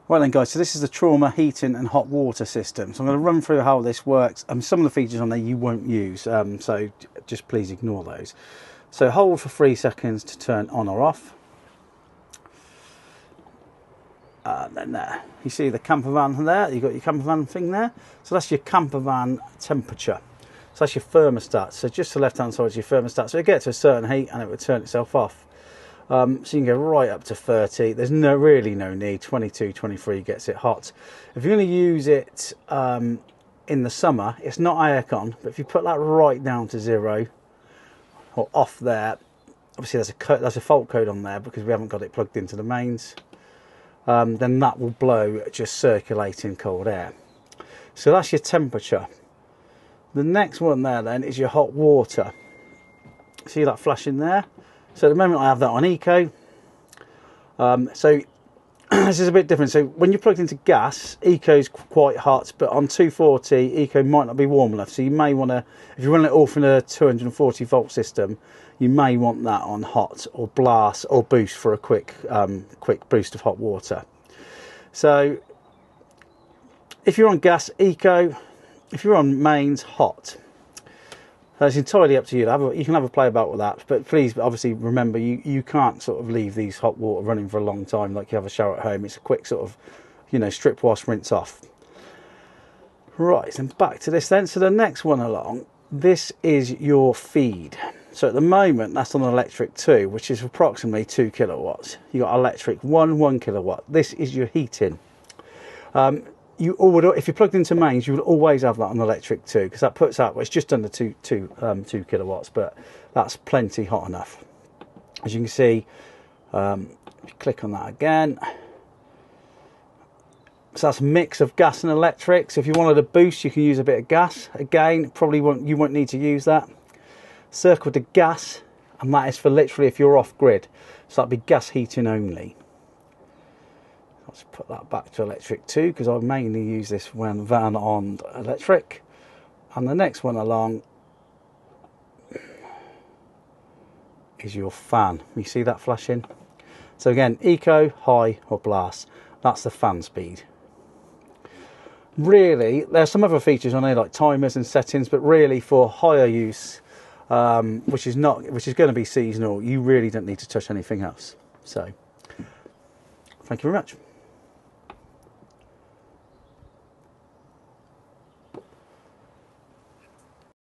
Right then guys, so this is the Truma heating and hot water system. So I'm going to run through how this works. Some of the features on there you won't use, so just please ignore those. So hold for 3 seconds to turn on or off. Then there, you see the camper van there, you've got your camper van thing there. So that's your camper van temperature. So that's your thermostat. So just the left hand side is your thermostat. So it gets to a certain heat and it will turn itself off. So you can go right up to 30. There's really no need. 22, 23 gets it hot. If you're going to use it in the summer, it's not aircon, but if you put that right down to 0 or off there, obviously there's a fault code on there because we haven't got it plugged into the mains. Then that will blow just circulating cold air. So that's your temperature. The next one there then is your hot water. See that flashing there? So at the moment I have that on eco. So this is a bit different. So when you're plugged into gas, eco is quite hot, but on 240 eco might not be warm enough. So you may want to, if you run it all from a 240 volt system, you may want that on hot or blast or boost for a quick boost of hot water. So if you're on gas, eco. If you're on mains, hot. It's entirely up to you. You can have a play about with that, but please obviously remember you can't sort of leave these hot water running for a long time like you have a shower at home. It's a quick sort of, you know, strip wash, rinse off. Right, and back to this then. So the next one along, this is your feed. So at the moment that's on electric 2, which is approximately 2 kilowatts. You got electric 1 kilowatt. This is your heating. If you're plugged into mains, you will always have that on electric 2 because that puts out, well, it's just under 2 kilowatts, but that's plenty hot enough. As you can see, if you click on that again, so that's a mix of gas and electric. So if you wanted a boost, you can use a bit of gas. Again, you won't need to use that. Circle to gas, and that is for literally if you're off grid. So that'd be gas heating only. Let's put that back to electric 2 because I mainly use this when van on electric. And the next one along is your fan. You see that flashing? So again, eco, high or blast. That's the fan speed. Really, there's some other features on here like timers and settings, but really for higher use, which is going to be seasonal, you really don't need to touch anything else. So, thank you very much.